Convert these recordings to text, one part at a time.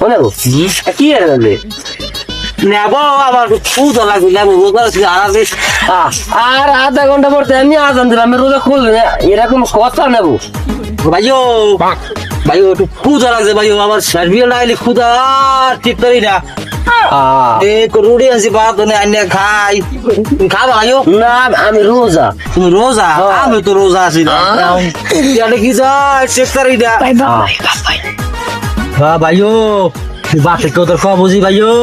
নেবো কি আনবে নেবো আবার খুঁজো লাগবে নেবো আর আধা ঘন্টা পর আমি আজান দিলাম আমি রোজা খুলবে না এরকম কথা নেবো ভাইও ভাইও একটু খুঁজো লাগছে ভাইও আমার সার্ভিও লাগলে খুদা ঠিক করি না রুটি আছি ভাত আইনে খাই খাবো ভাইও না আমি রোজা তুমি রোজা আমি তো রোজা আছি না কি যায় চেক করি না ভাইও বাপে তো তোর বুঝি ভাইও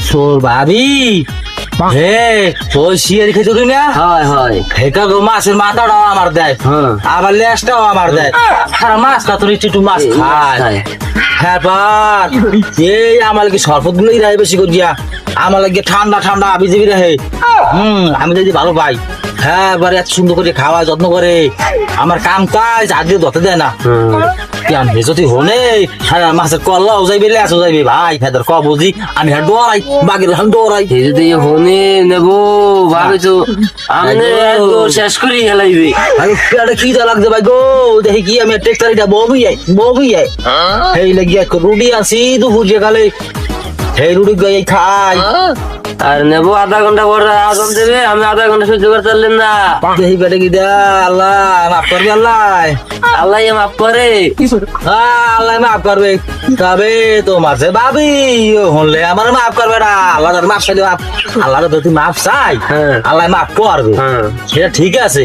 তোর ভাবি হে ওই শিয়ারি খেতে তুই না হয় হয় এটা তো মাছের মাথাটাও আমার দেয় আবার লেজটাও আমার দেয় সারা মাছটা তোর একটু মাছ খায় হ্যাঁ পার এই আমার কি শরবত গুলোই রায় বেশি করিয়া আমার লাগে ঠান্ডা ঠান্ডা আবি যাবি রে আমি যদি ভালো পাই হ্যাঁ এবার এত সুন্দর করে খাওয়া যত্ন করে আমার কাম কাজ আগে ধরতে দেয় না কেন যদি হনে হ্যাঁ মাছের কল্লাও যাইবে লেসও যাইবে ভাই ফেদার ক বুঝি আমি হ্যাঁ ডরাই বাগের হান ডরাই যদি হনে নেবো ভাবে তো আমি শেষ করি হেলাইবে আমি পেটে খিদা লাগছে ভাই গো দেখি কি আমি টেক্টারিটা ববি আই এই লাগিয়া রুটি আছি দুপুর সকালে এই রুটি গাই খাই আর নেবো আধা ঘন্টা পরে আজান দেবে আমি আধা ঘন্টা সহ্য করতে পারলেন না দেখি পেটে কি দেয়া আল্লাহ মাফ করবে আল্লাহ আল্লাহ মাফ করে আল্লাহ মাফ করবে তবে তোমার সে ভাবি হলে আমার মাফ করবে না আল্লাহ মাফ চাইলে আল্লাহ যদি মাফ চাই আল্লাহ মাফ করবে সেটা ঠিক আছে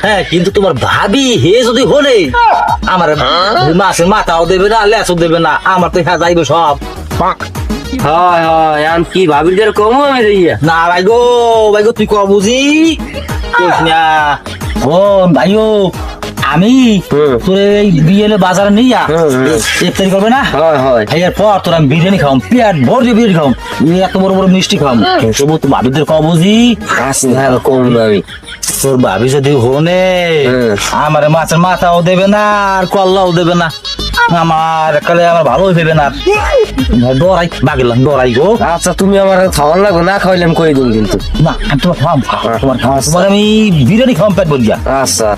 হ্যাঁ কিন্তু তোমার ভাবি হে যদি হলে আমার মাছের মাথাও দেবে না লেসও দেবে না আমার তো হ্যাঁ যাইবে সব হয় হয় আমি কি ভাবি কম না ভাই গো তুই ক বুঝি না ও ভাইও আমি তোর এই বিয়েলে বাজারে নিয়া ইফতারি করবে না এরপর তোর আমি বিরিয়ানি খাওয়াম পেট ভরে বিরিয়ানি খাওয়াম এত বড় বড় মিষ্টি খাওয়াম তবু তো ভাবিদের ক বুঝি কম ভাবি তোর ভাবি যদি হনে আমার মাছের মাথাও দেবে না আর কল্লাও দেবে না আমার কালে আমার ভালো হইবে না ডরাই বাগেলাম ডরাই গো আচ্ছা তুমি আমার খাওয়ান লাগো না খাওয়াইলে আমি কই দিন কিন্তু না আমি তোমার খাওয়াম তোমার তোমার আমি বিরিয়ানি খাওয়াম পেট বলিয়া আচ্ছা